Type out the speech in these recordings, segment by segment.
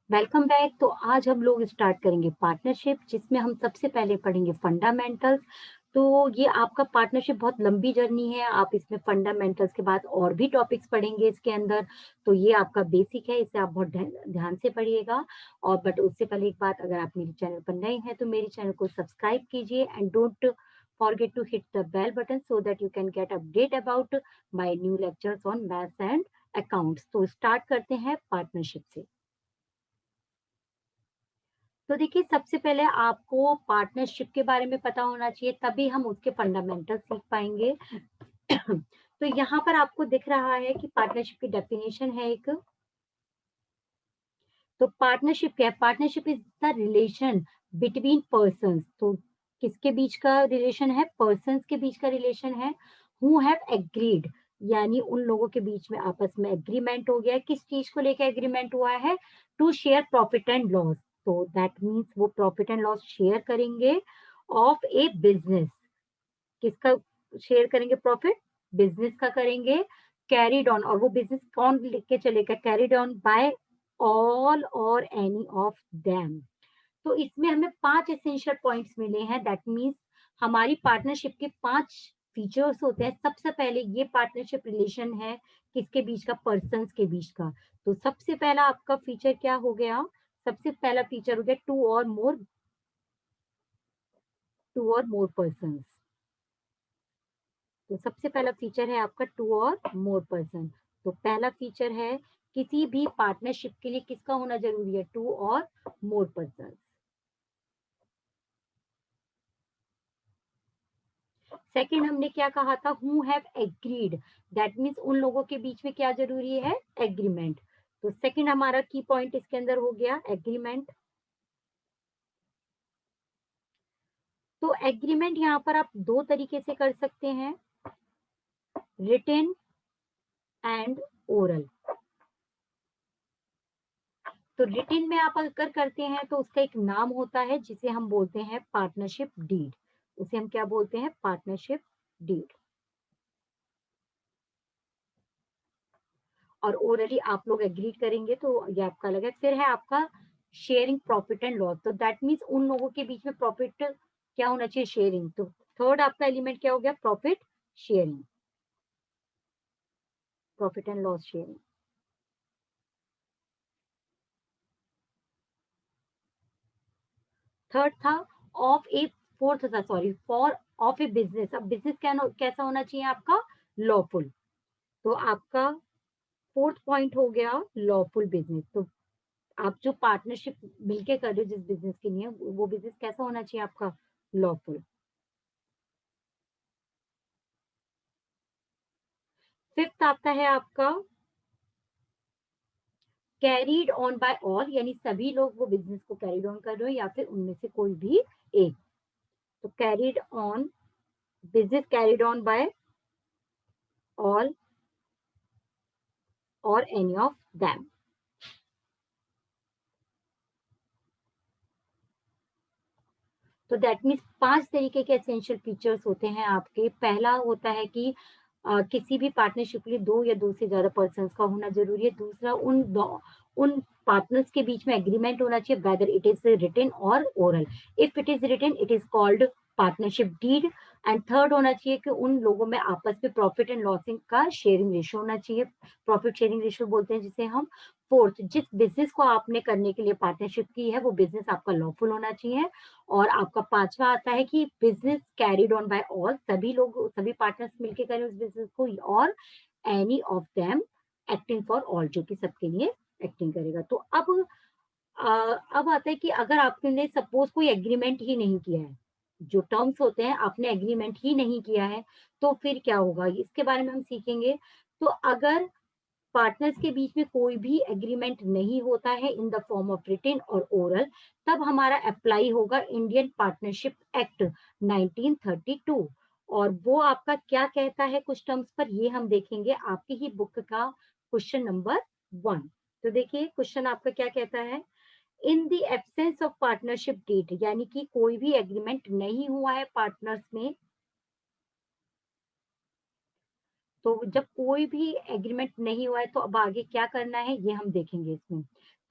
Welcome back. तो आज हम लोग स्टार्ट करेंगे पार्टनरशिप, जिसमें हम सबसे पहले पढ़ेंगे फंडामेंटल्स। तो ये आपका पार्टनरशिप बहुत लंबी जर्नी है। आप इसमें फंडामेंटल्स के बाद और भी टॉपिक्स पढ़ेंगे इसके अंदर। तो ये आपका बेसिक है, इसे आप बहुत ध्यान से पढ़िएगा। और बट उससे पहले एक बात, अगर आप मेरे चैनल पर नए हैं तो मेरे चैनल को सब्सक्राइब कीजिए and don't forget to hit the bell button so that you can get update about my new lectures on maths and accounts। तो स्टार्ट करते हैं पार्टनरशिप से। तो देखिए, सबसे पहले आपको पार्टनरशिप के बारे में पता होना चाहिए, तभी हम उसके फंडामेंटल सीख पाएंगे। तो यहाँ पर आपको दिख रहा है कि पार्टनरशिप की डेफिनेशन है एक। तो पार्टनरशिप क्या है? Partnership is the relation between persons. तो किसके बीच का रिलेशन है? पर्सन्स के बीच का रिलेशन है। हु हैव एग्रीड, यानी उन लोगों के बीच में आपस में एग्रीमेंट हो गया है। किस चीज को लेकर एग्रीमेंट हुआ है? To share profit and loss. तो दैट मीन्स वो प्रॉफिट एंड लॉस शेयर करेंगे ऑफ ए बिजनेस। किसका शेयर करेंगे प्रॉफिट? बिजनेस का करेंगे। कैरिड ऑन, और वो बिजनेस कौन लेके चलेगा? Carried on by all or any of them. तो इसमें हमें 5 एसेंशियल पॉइंट्स मिले हैं। दैट मीन्स हमारी पार्टनरशिप के 5 फीचर्स होते हैं। सबसे पहले ये पार्टनरशिप रिलेशन है किसके बीच का? पर्सन्स के बीच का। तो सबसे पहला आपका फीचर क्या हो गया? सबसे पहला फीचर हो गया टू और मोर पर्सन्स। तो सबसे पहला फीचर है आपका टू और मोर पर्सन। तो पहला फीचर है किसी भी पार्टनरशिप के लिए किसका होना जरूरी है? टू और मोर पर्सन। सेकंड हमने क्या कहा था? Who have agreed. That means उन लोगों के बीच में क्या जरूरी है? एग्रीमेंट। तो सेकंड हमारा की पॉइंट इसके अंदर हो गया एग्रीमेंट। तो एग्रीमेंट यहाँ पर आप दो तरीके से कर सकते हैं, रिटन एंड ओरल। तो रिटिन में आप अगर करते हैं तो उसका एक नाम होता है जिसे हम बोलते हैं पार्टनरशिप डीड। उसे हम क्या बोलते हैं? Partnership deed. और ओरली आप लोग एग्री करेंगे तो ये आपका अलग है। फिर है आपका शेयरिंग प्रॉफिट एंड लॉस। तो दैट मीन्स उन लोगों के बीच में प्रॉफिट क्या होना चाहिए? शेयरिंग। तो थर्ड आपका एलिमेंट क्या हो गया? Profit sharing, profit and loss sharing. Third था ऑफ ए, फोर्थ था sorry, for of a business. अब बिजनेस कैसा होना चाहिए आपका? लॉफुल। तो आपका फोर्थ पॉइंट हो गया लॉफुल बिजनेस। तो आप जो पार्टनरशिप मिलके कर रहे हो जिस बिजनेस के लिए, वो बिजनेस कैसा होना चाहिए आपका? लॉफुल। फिफ्थ आता है आपका कैरीड ऑन बाय ऑल, यानी सभी लोग वो बिजनेस को कैरीड ऑन कर रहे हो या फिर उनमें से कोई भी एक। तो carried on, business carried on by all or any of them. तो दैट मीन्स 5 तरीके के एसेंशियल फीचर्स होते हैं आपके। पहला होता है कि किसी भी पार्टनरशिप के लिए 2 या 2 से ज़्यादा पर्सन्स का होना ज़रूरी है। दूसरा, उन पार्टनर्स के बीच में एग्रीमेंट होना चाहिए, whether it is written or oral. If it is written it is called partnership deed. And third होना चाहिए कि उन लोगों में आपस में प्रॉफिट एंड लॉसिंग का शेयरिंग रेशियो होना चाहिए, प्रॉफिट शेयरिंग रेशियो बोलते हैं जिसे हम। फोर्थ, जिस बिज़नेस को आपने करने के लिए पार्टनरशिप की है वो बिज़नेस आपका लॉफुल होना चाहिए। और आपका पांचवा आता है कि business carried on by all, सभी लोग, सभी पार्टनर्स मिलके करें उस बिजनेस को, और any of them acting for all, जो कि सबके लिए एक्टिंग करेगा। तो अब आता है कि अगर आपने सपोज कोई एग्रीमेंट ही नहीं किया है, जो टर्म्स होते हैं आपने एग्रीमेंट ही नहीं किया है, तो फिर क्या होगा इसके बारे में हम सीखेंगे। तो अगर पार्टनर्स के बीच में कोई भी एग्रीमेंट नहीं होता है in the form of written or oral, तब हमारा अप्लाई होगा इंडियन पार्टनरशिप एक्ट 1932। और वो आपका क्या कहता है कुछ टर्म्स पर, ये हम देखेंगे आपकी ही बुक का क्वेश्चन नंबर 1। तो देखिए क्वेश्चन आपका क्या कहता है? In the absence of partnership deed, यानी कि कोई भी एग्रीमेंट नहीं हुआ है पार्टनर्स में। तो जब कोई भी एग्रीमेंट नहीं हुआ है तो अब आगे क्या करना है ये हम देखेंगे इसमें।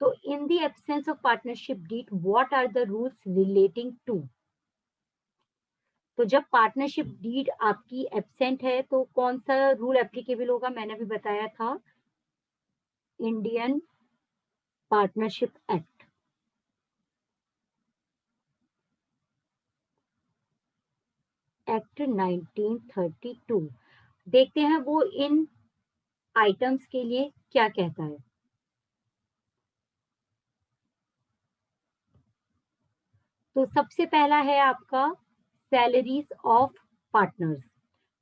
तो in the absence of partnership deed what are the rules relating to. तो जब पार्टनरशिप डीड आपकी एब्सेंट है तो कौन सा रूल एप्लीकेबल होगा, मैंने भी बताया था, इंडियन पार्टनरशिप एक्ट। एक्ट 1932। देखते हैं वो इन आइटम्स के लिए क्या कहता है। तो सबसे पहला है आपका सैलरीज ऑफ पार्टनर्स।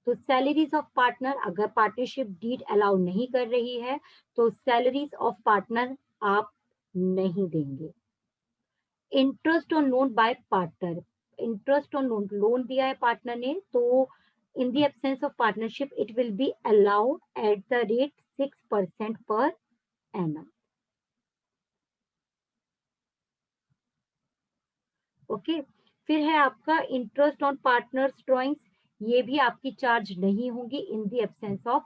तो सैलरीज ऑफ पार्टनर अगर पार्टनरशिप डीड अलाउ नहीं कर रही है तो सैलरीज ऑफ पार्टनर आप नहीं देंगे। Interest on loan by partner, interest on loan, loan दिया है पार्टनर ने तो in the absence of partnership it will be allowed at the rate 6% per annum. Okay, फिर है आपका इंटरेस्ट ऑन पार्टनर्स ड्राइंग्स, ये भी आपकी चार्ज नहीं होंगी in the absence of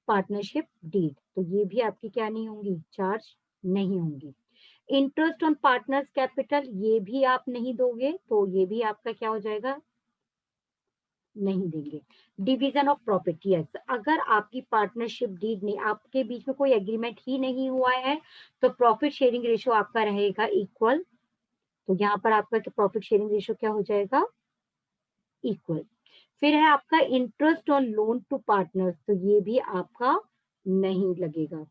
partnership deed, तो ये भी आपकी क्या नहीं होंगी, चार्ज नहीं होंगी। इंटरेस्ट ऑन पार्टनर्स कैपिटल ये भी आप नहीं दोगे तो ये भी आपका क्या हो जाएगा, नहीं देंगे। डिवीजन ऑफ प्रॉपर्टी, यस, अगर आपकी पार्टनरशिप डीड ने आपके बीच में कोई एग्रीमेंट ही नहीं हुआ है तो प्रॉफिट शेयरिंग रेशियो आपका रहेगा इक्वल। तो यहाँ पर आपका प्रॉफिट शेयरिंग रेशियो क्या हो जाएगा, इक्वल। फिर है आपका interest on loan to partners, तो ये भी आपका नहीं लगेगा।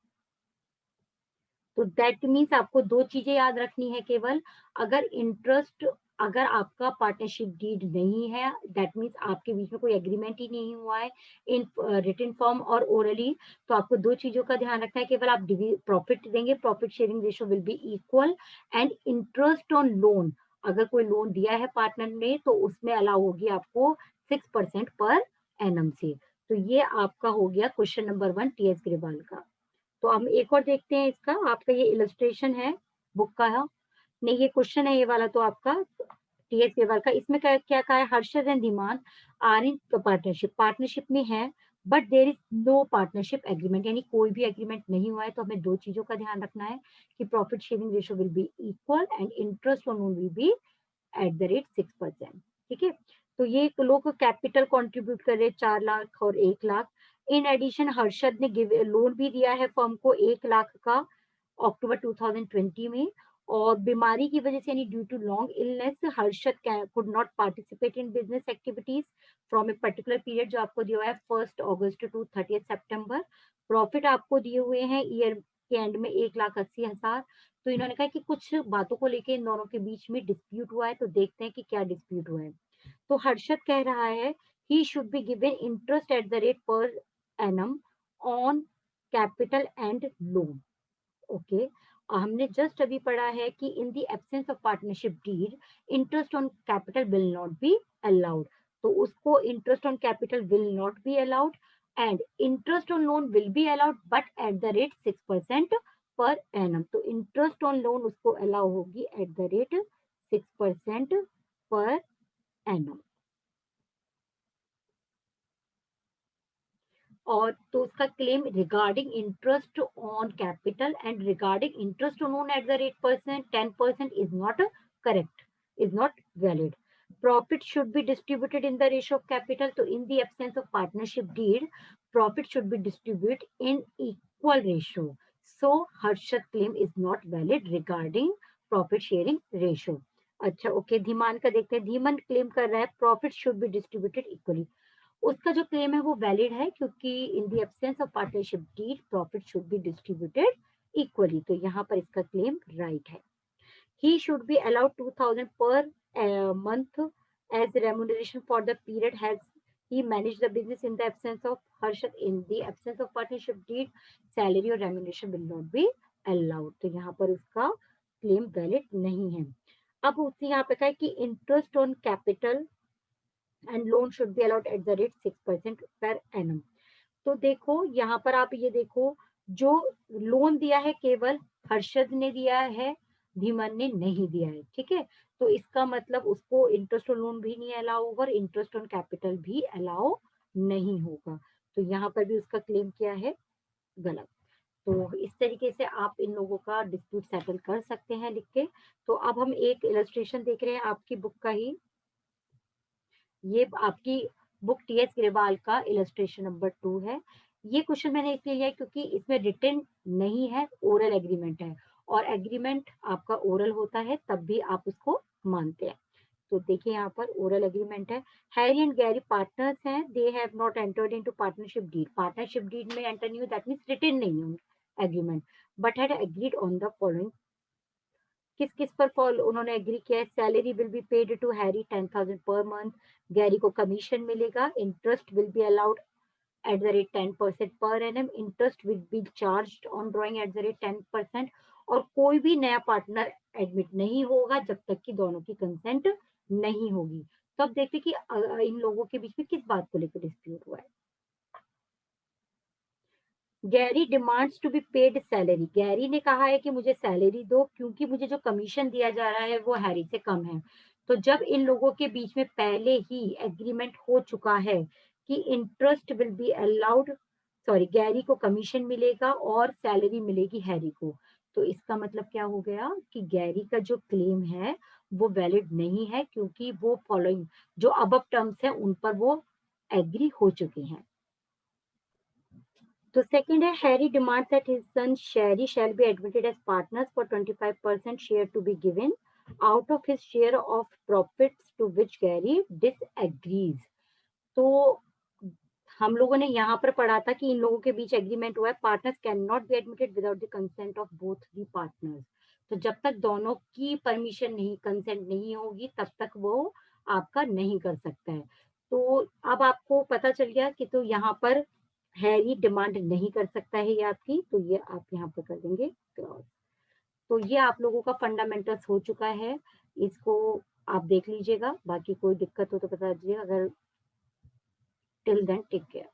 तो दैट मीन्स आपको दो चीजें याद रखनी है केवल, अगर इंटरेस्ट, अगर आपका पार्टनरशिप डीड नहीं है दैट मीन्स आपके बीच में कोई एग्रीमेंट ही नहीं हुआ है इन रिटन फॉर्म और ओरली, तो आपको दो चीजों का ध्यान रखना है, केवल आप प्रॉफिट देंगे, profit sharing ratio will be equal, and interest on loan, अगर कोई लोन दिया है पार्टनर ने तो उसमें अलाउ होगी आपको 6% पर एनम से। तो ये आपका हो गया क्वेश्चन नंबर 1 टीएस ग्रेवाल का। तो हम एक और देखते हैं इसका, आपका ये इलस्ट्रेशन है बुक का है, नहीं ये क्वेश्चन है ये वाला तो आपका टीएस ग्रेवाल का। इसमें क्या क्या कहा है, Harshad and Dhiman are in partnership, partnership में है but there is no partnership agreement, यानी कोई भी एग्रीमेंट नहीं हुआ है, तो हमें दो चीजों का ध्यान रखना है कि profit sharing ratio will be equal and interest on loan will B eight the rate 6%। ठीक है, तो ये लोग कैपिटल कंट्रीब्यूट कर रहे 4 लाख और 1 लाख। इन एडिशन हर्षद ने लोन भी दिया है फर्म को 1 लाख का अक्टूबर 2020 में, और बीमारी की वजह से यानी due to long illness Harshad could not participate in business activities from a particular period, जो आपको दिया हुआ है 1 अगस्त टू 30 सितंबर। प्रॉफिट आपको दिए हुए हैं ईयर के एंड में 1,80,000। तो इन्होंने कहा कि कुछ बातों को लेके इन दोनों के बीच में डिस्प्यूट हुआ है, तो देखते हैं कि क्या डिस्प्यूट हुआ है। तो हर्षद कह रहा है he should be given interest at the rate per annum on capital and loan. Okay, हमने जस्ट अभी पढ़ा है कि in the absence of partnership deed interest on capital will not be allowed, तो उसको interest on capital will not be allowed and interest on loan will be allowed but at the rate 6% per annum. तो interest on loan उसको allow होगी at the rate 6% per annum. और तो उसका claim regarding interest on capital and regarding interest on loan eight the rate percent 10% is not correct, is not valid. Profit should be distributed in the ratio of capital, so in the absence of partnership deed profit should be distributed in equal ratio, so Harshad claim is not valid regarding profit sharing ratio। अच्छा okay, Dhiman का देखते हैं, Dhiman claim कर रहा है profit should be distributed equally, उसका जो claim है वो वैलिड है क्योंकि in the absence of partnership deed profit should be distributed equally, तो यहाँ पर इसका क्लेम राइट है। He should B allowed 2000 per month as remuneration for the period has he managed the business in the absence of Harshad, in the absence of partnership deed salary और remuneration will not be allowed, तो यहाँ पर उसका claim valid नहीं है। अब उसने यहाँ पे कहा है कि interest on capital and loan should be allowed at the rate 6% per annum. तो देखो यहाँ पर आप ये देखो, जो लोन दिया है केवल हर्षद ने दिया है, धीमन ने नहीं दिया है। ठीक है, तो इसका मतलब उसको इंटरेस्ट ऑन लोन भी नहीं अलाउ होगा और इंटरेस्ट ऑन कैपिटल भी अलाउ नहीं होगा, तो यहाँ पर भी उसका क्लेम क्या है, गलत। तो इस तरीके से आप इन लोगों का डिस्प्यूट सेटल कर सकते हैं लिख के। तो अब हम एक इलस्ट्रेशन देख रहे हैं आपकी बुक का ही। ये आपकी बुक टीएस ग्रेवाल का इलस्ट्रेशन नंबर 2 है। ये क्वेश्चन मैंने इसलिए लिया है क्योंकि इसमें रिटन नहीं है, ओरल एग्रीमेंट है और एग्रीमेंट आपका ओरल होता है तब भी आप उसको मानते हैं। तो देखिए यहाँ पर ओरल एग्रीमेंट है। हैरी एंड गैरी पार्टनर्स हैं, they have not entered into partnership deed. Partnership deed में एंटर नहीं हुआ, दैट मीन्स रिटन नहीं है agreement, but had agreed on the following. किस किस पर फॉल उन्होंने एग्री किया है? Salary will be paid to Harry 10,000 per month, Gary को कमीशन मिलेगा, interest will be allowed at the rate 10% per annum, interest will B charge on drawing eight the rate 10%, और कोई भी नया पार्टनर एडमिट नहीं होगा जब तक कि दोनों की कंसेंट नहीं होगी। तो अब देखते कि इन लोगों के बीच में किस बात को लेकर डिस्प्यूट हुआ है। Gary demands to be paid salary. Gary ने कहा है कि मुझे सैलरी दो क्योंकि मुझे जो कमीशन दिया जा रहा है वो हैरी से कम है। तो जब इन लोगों के बीच में पहले ही एग्रीमेंट हो चुका है कि interest will be allowed, sorry, Gary को कमीशन मिलेगा और सैलरी मिलेगी हैरी को, तो इसका मतलब क्या हो गया कि गैरी का जो क्लेम है वो वैलिड नहीं है क्योंकि वो फॉलोइंग जो अबव टर्म्स है उन पर वो एग्री हो चुके हैं। तो सेकंड है, Harry demands that his son Sherry shall be admitted as partners for 25% share to be given out of his share of profits to which Gary disagrees. तो हम लोगों ने यहाँ पर पढ़ा था कि इन लोगों के बीच एग्रीमेंट हुआ है, partners can not be admitted without the consent of both the partners. तो जब तक दोनों की परमिशन नहीं, कंसेंट नहीं होगी तब तक वो आपका नहीं कर सकता है। तो अब आपको पता चल गया कि तो यहाँ पर हैरी डिमांड नहीं कर सकता है ये आपकी, तो ये आप यहाँ पर कर देंगे क्रॉस। तो ये आप लोगों का फंडामेंटल्स हो चुका है, इसको आप देख लीजिएगा, बाकी कोई दिक्कत हो तो बता दीजिएगा। अगर टिल देन टेक केयर।